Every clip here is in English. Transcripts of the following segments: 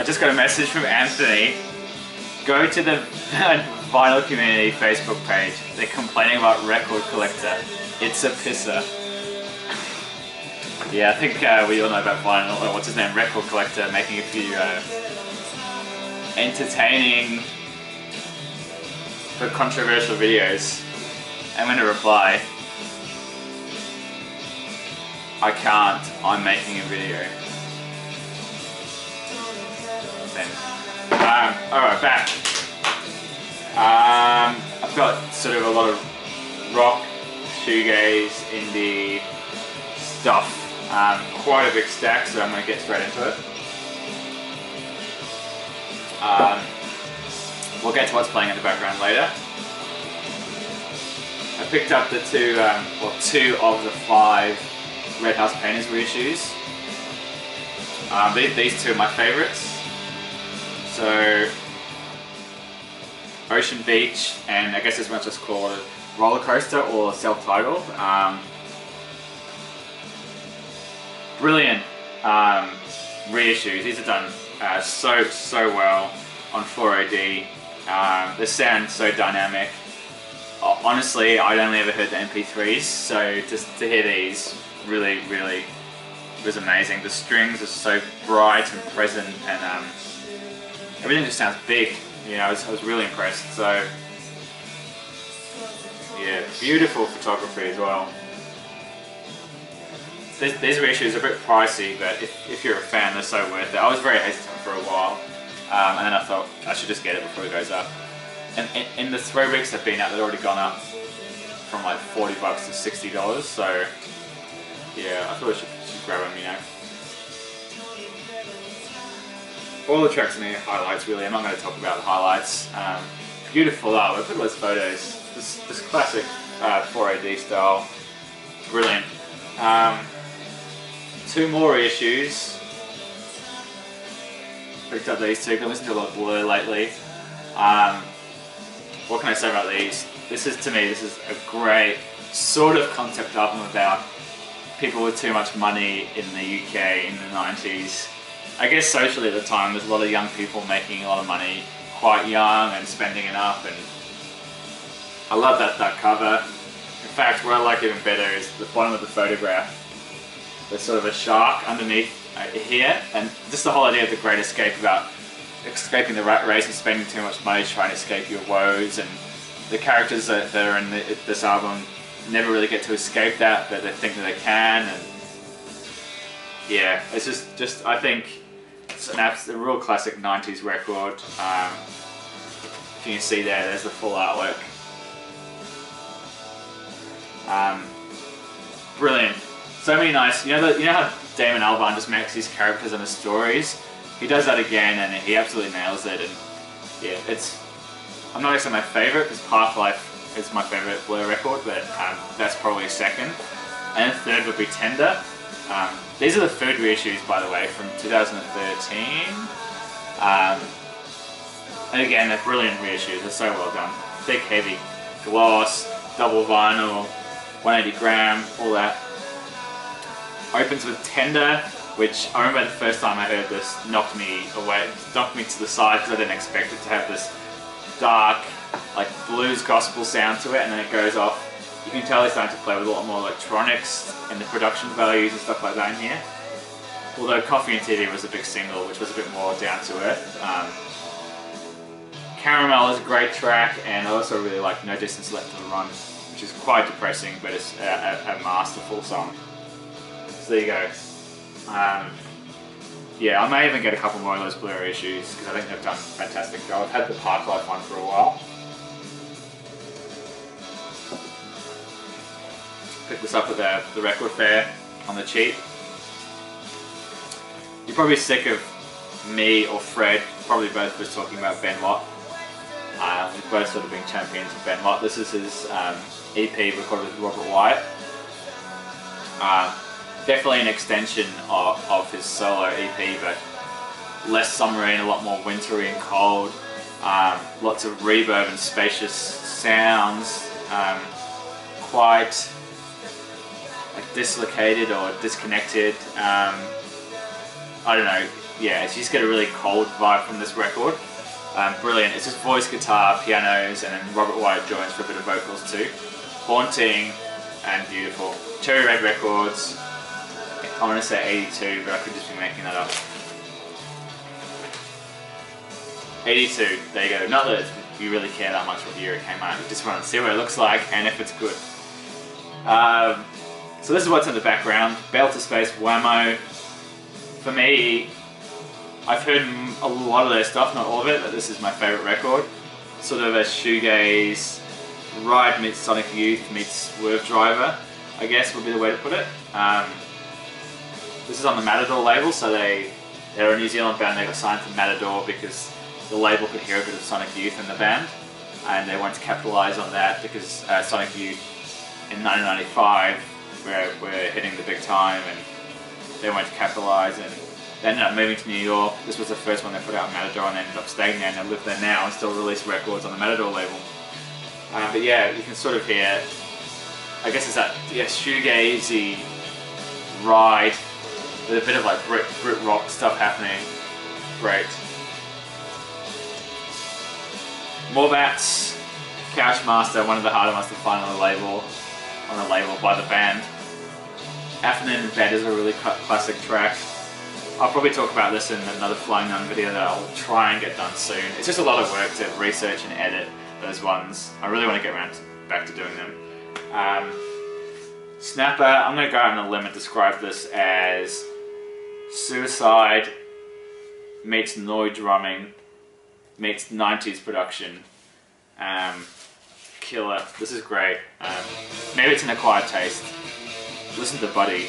just got a message from Anthony. Go to the vinyl community Facebook page. They're complaining about Record Collector. It's a pisser. Yeah, I think we all know about vinyl, or what's his name, Record Collector, making a few entertaining but controversial videos. I'm going to reply, I can't, I'm making a video. Then, alright, back. I've got sort of a lot of rock, shoegaze, indie stuff. Quite a big stack, so I'm going to get straight into it. We'll get to what's playing in the background later. I picked up the two of the 5 Red House Painters reissues. These two are my favourites. So, Ocean Beach, and I guess this one's just called Roller Coaster or self-titled. Brilliant reissues. These are done so well on 4AD. The sound so dynamic. Honestly, I'd only ever heard the MP3s, so just to hear these really was amazing. The strings are so bright and present, and everything just sounds big. You know, I was really impressed. So yeah, beautiful photography as well. These reissues are a bit pricey, but if you're a fan, they're so worth it. I was very hesitant for a while, and then I thought I should just get it before it goes up. And in the 3 weeks they've been out, they've already gone up from like $40 to $60. So yeah, I thought I should grab them, you know. All the tracks in here, highlights really. I'm not going to talk about the highlights. Beautiful artwork. Look at those photos. This classic 4AD style. Brilliant. 2 more reissues. Picked up these two. I've listened to a lot of Blur lately. What can I say about these? To me, this is a great sort of concept album about people with too much money in the UK in the 90s. I guess socially at the time, there's a lot of young people making a lot of money quite young and spending it up, and I love that cover. In fact, what I like even better is the bottom of the photograph. There's sort of a shark underneath here, and just the whole idea of the great escape, about escaping the rat race and spending too much money trying to escape your woes, and the characters that are in this album never really get to escape that, but they think that they can, and yeah, it's just I think it's a real classic 90s record. If you can see there's the full artwork. Brilliant. So many nice, you know how Damon Albarn just makes his characters and his stories? He does that again, and he absolutely nails it. And yeah, I'm not actually my favourite, because Parklife is my favourite Blur record, but that's probably second. And third would be Tender. These are the Food reissues, by the way, from 2013. And again, they're brilliant reissues. They're so well done. Thick, heavy, gloss, double vinyl, 180 gram, all that. Opens with Tender, which I remember the first time I heard this knocked me to the side, because I didn't expect it to have this dark, like blues gospel sound to it, and then it goes off. You can tell he's starting to play with a lot more electronics and the production values and stuff like that in here. Although Coffee and TV was a big single, which was a bit more down to earth. Caramel is a great track, and I also really like No Distance Left to Run, which is quite depressing, but it's a masterful song. So there you go. Yeah, I may even get a couple more of those Blur issues, because I think they've done a fantastic job. I've had the Parklife one for a while. Picked this up at the record fair on the cheap. You're probably sick of me or Fred, probably both of us, talking about Ben Lott. We've both sort of been champions of Ben Lott. This is his EP recorded with Robert Wyatt. Definitely an extension of his solo EP, but less summery and a lot more wintry and cold. Lots of reverb and spacious sounds. Quite like dislocated or disconnected. I don't know. yeah, you just get a really cold vibe from this record. Brilliant. It's just voice, guitar, pianos, and then Robert Wyatt joins for a bit of vocals too. Haunting and beautiful. Cherry Red Records. I want to say 82, but I could just be making that up. 82, there you go. Not that you really care that much what year it came out, you just want to see what it looks like and if it's good. So this is what's in the background. Beltre Space, Whammo. For me, I've heard a lot of their stuff, not all of it, but this is my favourite record. Sort of a shoegaze, Ride meets Sonic Youth meets Swerve Driver, I guess would be the way to put it. This is on the Matador label, so they're a New Zealand band. They got signed to Matador because the label could hear a bit of Sonic Youth in the band, and they wanted to capitalise on that because Sonic Youth in 1995 were hitting the big time, and they wanted to capitalise, and they ended up moving to New York. This was the first one they put out in Matador, and they ended up staying there, and they live there now and still release records on the Matador label. But yeah, you can sort of hear, I guess it's that shoegazy ride with a bit of like Brit rock stuff happening. Great. Morbats, Couchmaster, one of the harder ones to find on the label by the band. Afternoon in Bed is a really classic track. I'll probably talk about this in another Flying Nun video that I'll try and get done soon. It's just a lot of work to research and edit those ones. I really want to get back to doing them. Snapper, I'm going to go out on a limb and describe this as Suicide meets Noi drumming meets 90s production. Killer. This is great. Maybe it's an acquired taste. Listen to Buddy.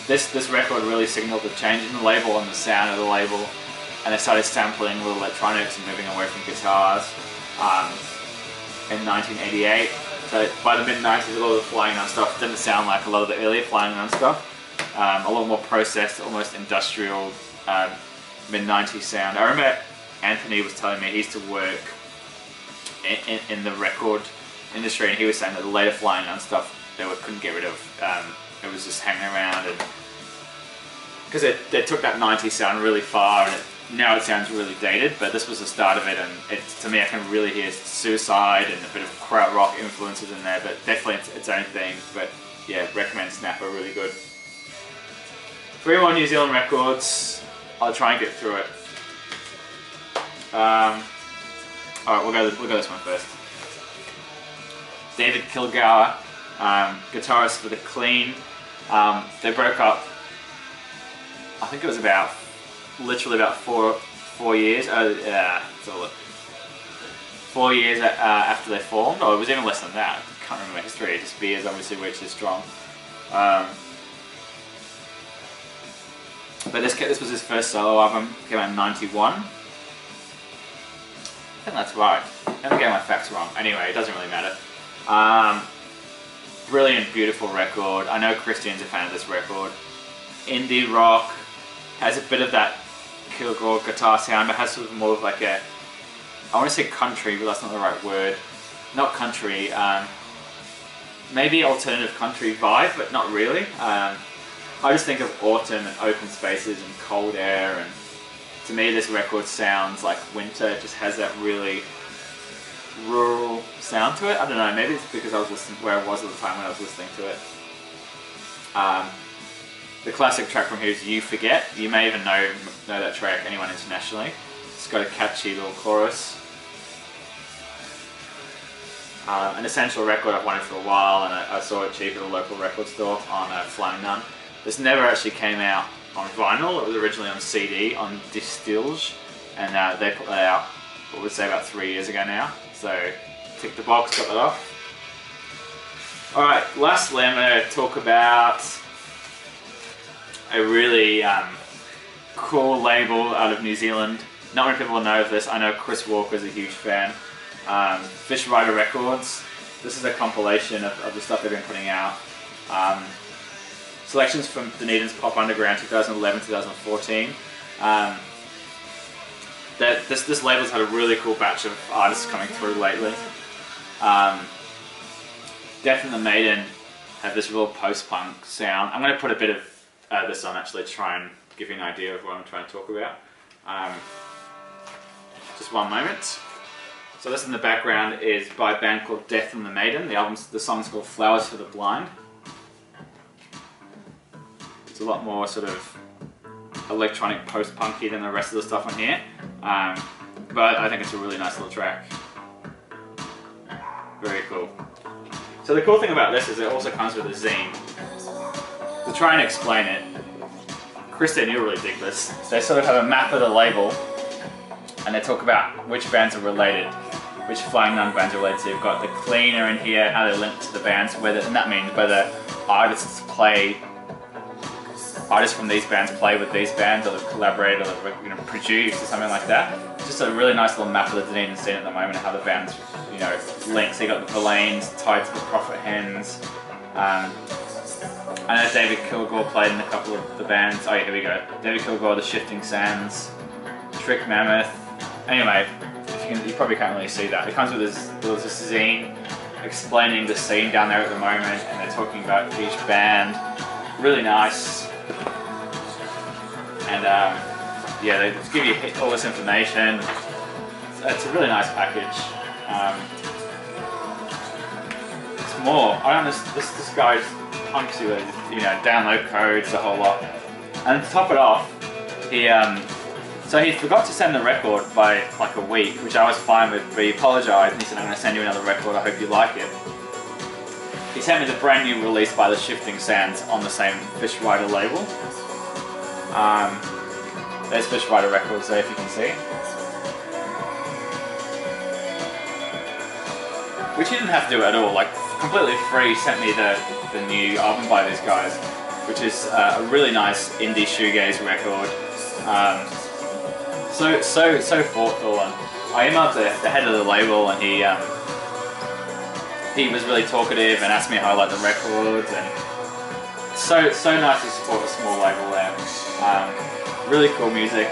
This record really signaled the change in the label and the sound of the label, and they started sampling little electronics and moving away from guitars in 1988. So by the mid-90s, a lot of the Flying Nun stuff didn't sound like a lot of the earlier Flying Nun stuff. A lot more processed, almost industrial mid-90s sound. I remember Anthony was telling me he used to work in the record industry, and he was saying that the later Flying Nun stuff they couldn't get rid of. It was just hanging around, and because they took that 90s sound really far, and now it sounds really dated, but this was the start of it, and to me I can really hear Suicide and a bit of krautrock influences in there, but definitely its own thing. But yeah, recommend Snapper, really good. 3 more New Zealand records. I'll try and get through it. Alright, we'll go this one first. David Kilgour, guitarist for The Clean. They broke up, I think it was literally about four years. Let's have a look. 4 years after they formed, or it was even less than that. I can't remember history. Just Beers obviously way too strong. But this was his first solo album. Came out in '91. I think that's right. I'm getting my facts wrong. Anyway, it doesn't really matter. Brilliant, beautiful record. I know Christian's a fan of this record. Indie rock, has a bit of that Kilgour guitar sound, but has sort of more of like a, I want to say country, but that's not the right word. Not country, maybe alternative country vibe, but not really. I just think of autumn and open spaces and cold air, and to me this record sounds like winter. It just has that really rural sound to it. I don't know, maybe it's because I was listening where I was at the time when I was listening to it. The classic track from here is You Forget. You may even know that track, anyone internationally. It's got a catchy little chorus. An essential record I've wanted for a while, and I saw it cheap at a local record store on Flying Nun. This never actually came out on vinyl. It was originally on CD on Distilge, and they put that out, what would say, about 3 years ago now. So tick the box, got that off. Alright, lastly I'm going to talk about a really cool label out of New Zealand. Not many people know of this. I know Chris Walker's a huge fan. FishRider Records. This is a compilation of the stuff they've been putting out. Selections from Dunedin's Pop Underground 2011-2014. This label's had a really cool batch of artists coming through lately. Death and the Maiden have this real post-punk sound. I'm going to put a bit of this on actually to try and give you an idea of what I'm trying to talk about. Just one moment. So this in the background is by a band called Death and the Maiden. The song's called Flowers for the Blind. It's a lot more sort of electronic post-punky than the rest of the stuff on here. But I think it's a really nice little track. Very cool. So the cool thing about this is it also comes with a zine. To try and explain it, Christine, you'll really dig this. They sort of have a map of the label and they talk about which bands are related, which Flying Nun bands are related to. You've got the Cleaner in here, how they link to the bands, and that means whether artists from these bands play with these bands, or they've collaborated, or they've produced, or something like that. It's just a really nice little map of the Dunedin scene at the moment, and how the bands, link. So you got the Verlaines tied to the Prophet Hens. I know David Kilgour played in a couple of the bands. Oh yeah, here we go. David Kilgour, the Shifting Sands, Trick Mammoth. Anyway, you probably can't really see that. It comes with this zine explaining the scene down there at the moment, and they're talking about each band. Really nice. And yeah, they just give you all this information. It's a really nice package. It's more. I don't know. This guy's pumps you with download codes, a whole lot. And to top it off, so he forgot to send the record by like a week, which I was fine with, but he apologised and he said, I'm going to send you another record, I hope you like it. He sent me the brand new release by the Shifting Sands on the same FishRider label. There's FishRider Records there if you can see. Which he didn't have to do at all, like completely free. He sent me the new album by these guys, which is a really nice indie shoegaze record. So thoughtful, and I emailed the head of the label, and he was really talkative and asked me how I like the records, and so nice to support a small label there. Really cool music.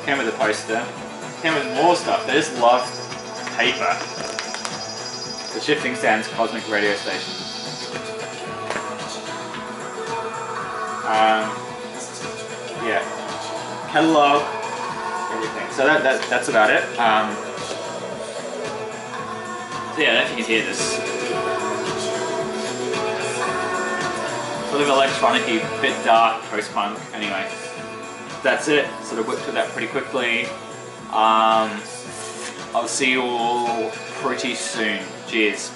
Came with a poster. Came with more stuff. They just love paper. The Shifting Sands Cosmic Radio Station. Yeah. Catalog, everything. So that's about it. So yeah, I don't know if you can hear this. Sort of electronic-y, bit dark, post-punk. Anyway, that's it. Sort of whipped through that pretty quickly. I'll see you all pretty soon. Cheers.